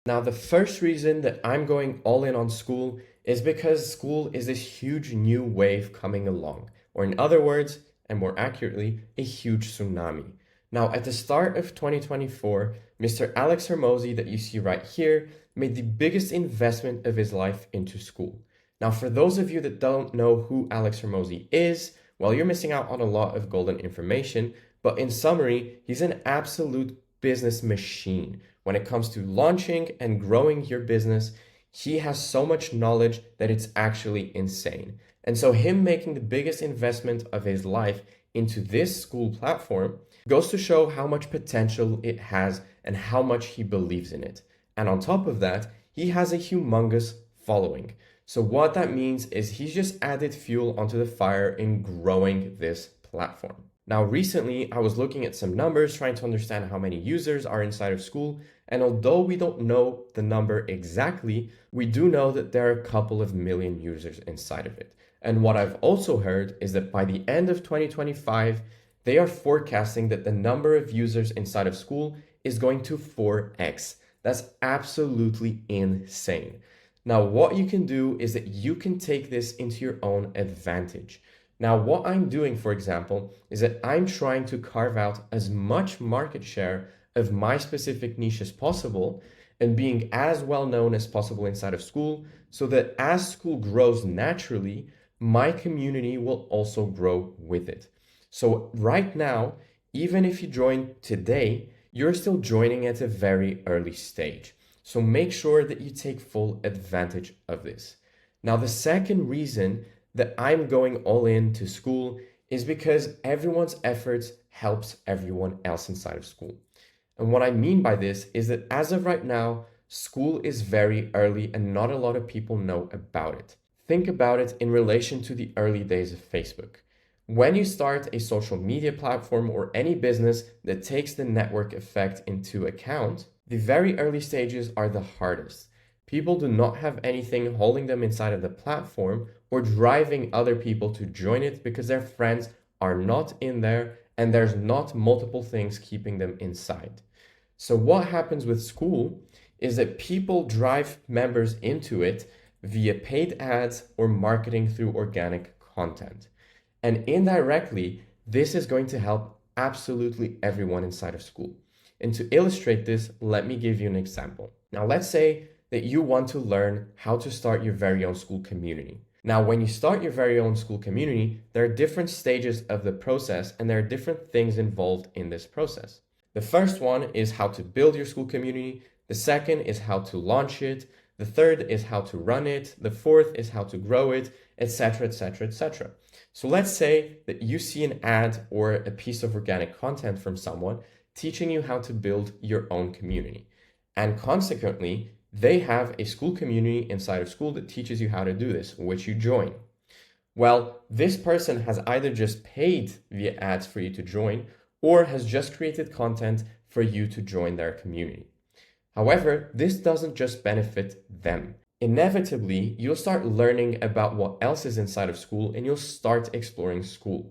Now, the first reason that I'm going all in on Skool is because Skool is this huge new wave coming along, or in other words, and more accurately, a huge tsunami. Now, at the start of 2024, Mr. Alex Hormozi, that you see right here, made the biggest investment of his life into Skool. Now, for those of you that don't know who Alex Hormozi is, well, you're missing out on a lot of golden information, but in summary, he's an absolute business machine. When it comes to launching and growing your business, he has so much knowledge that it's actually insane. And so him making the biggest investment of his life into this Skool platform goes to show how much potential it has and how much he believes in it. And on top of that, he has a humongous following. So what that means is he's just added fuel onto the fire in growing this platform. Now, recently, I was looking at some numbers, trying to understand how many users are inside of Skool. And although we don't know the number exactly, we do know that there are a couple of million users inside of it. And what I've also heard is that by the end of 2025, they are forecasting that the number of users inside of Skool is going to 4x. That's absolutely insane. Now, what you can do is that you can take this into your own advantage. Now, what I'm doing, for example, is that I'm trying to carve out as much market share of my specific niche as possible and being as well known as possible inside of Skool so that as Skool grows naturally, my community will also grow with it. So right now, even if you join today, you're still joining at a very early stage. So make sure that you take full advantage of this. Now, the second reason that I'm going all in to Skool is because everyone's efforts helps everyone else inside of Skool. And what I mean by this is that as of right now, Skool is very early and not a lot of people know about it. Think about it in relation to the early days of Facebook. When you start a social media platform or any business that takes the network effect into account, the very early stages are the hardest. People do not have anything holding them inside of the platform or driving other people to join it because their friends are not in there and there's not multiple things keeping them inside. So what happens with Skool is that people drive members into it via paid ads or marketing through organic content. And indirectly, this is going to help absolutely everyone inside of Skool. And to illustrate this, let me give you an example. Now, let's say that you want to learn how to start your very own Skool community. Now, when you start your very own Skool community, there are different stages of the process and there are different things involved in this process. The first one is how to build your Skool community. The second is how to launch it. The third is how to run it. The fourth is how to grow it, etc., etc., etc. So let's say that you see an ad or a piece of organic content from someone teaching you how to build your own community. And consequently, they have a Skool community inside of Skool that teaches you how to do this, which you join. Well, this person has either just paid via ads for you to join or has just created content for you to join their community. However, this doesn't just benefit them. Inevitably, you'll start learning about what else is inside of Skool and you'll start exploring Skool.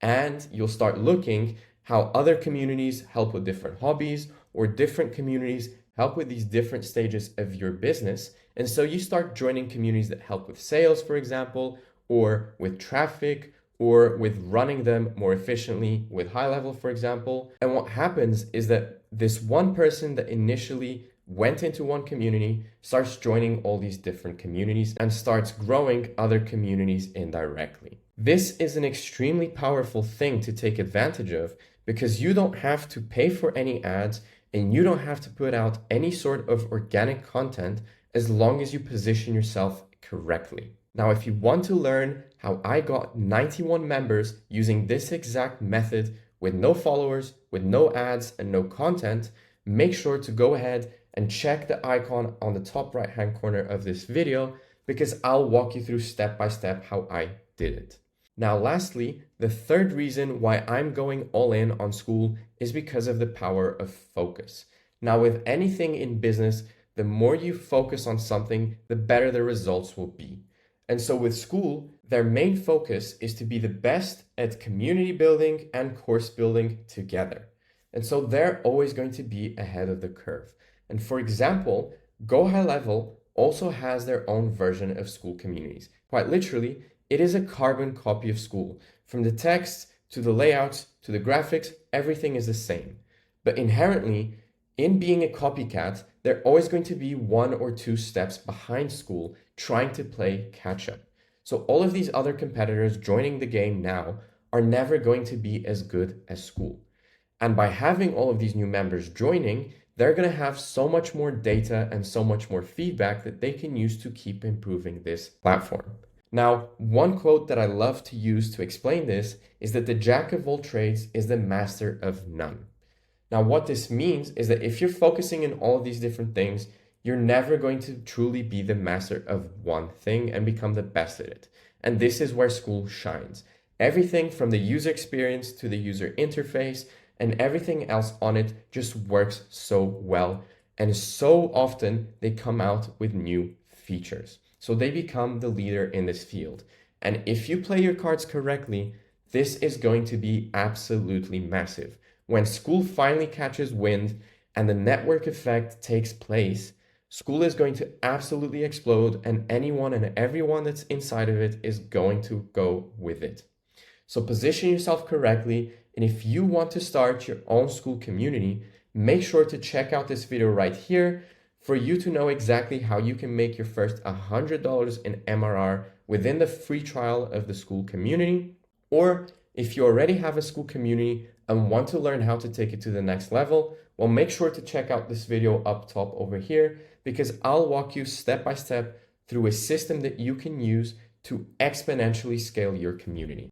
And you'll start looking how other communities help with different hobbies or different communities help with these different stages of your business. And so you start joining communities that help with sales, for example, or with traffic, or with running them more efficiently with high level, for example. And what happens is that this one person that initially went into one community starts joining all these different communities and starts growing other communities indirectly. This is an extremely powerful thing to take advantage of because you don't have to pay for any ads and you don't have to put out any sort of organic content as long as you position yourself correctly. Now, if you want to learn how I got 91 members using this exact method with no followers, with no ads and no content, make sure to go ahead and check the icon on the top right-hand corner of this video because I'll walk you through step by step how I did it. Now, lastly, the third reason why I'm going all in on Skool is because of the power of focus. Now, with anything in business, the more you focus on something, the better the results will be. And so with Skool, their main focus is to be the best at community building and course building together. And so they're always going to be ahead of the curve. And for example, Go High Level also has their own version of Skool communities. Quite literally, it is a carbon copy of Skool. From the text to the layouts to the graphics, everything is the same. But inherently, in being a copycat, they're always going to be 1 or 2 steps behind Skool trying to play catch up. So all of these other competitors joining the game now are never going to be as good as Skool. And by having all of these new members joining, they're going to have so much more data and so much more feedback that they can use to keep improving this platform. Now, one quote that I love to use to explain this is that the jack of all trades is the master of none. Now, what this means is that if you're focusing in all of these different things, you're never going to truly be the master of one thing and become the best at it. And this is where Skool shines. Everything from the user experience to the user interface and everything else on it just works so well. And so often they come out with new features. So they become the leader in this field. And if you play your cards correctly, this is going to be absolutely massive. When Skool finally catches wind and the network effect takes place, Skool is going to absolutely explode, and anyone and everyone that's inside of it is going to go with it. So position yourself correctly, and if you want to start your own Skool community, make sure to check out this video right here for you to know exactly how you can make your first $100 in MRR within the free trial of the Skool community. Or if you already have a Skool community and want to learn how to take it to the next level, well, make sure to check out this video up top over here, because I'll walk you step by step through a system that you can use to exponentially scale your community.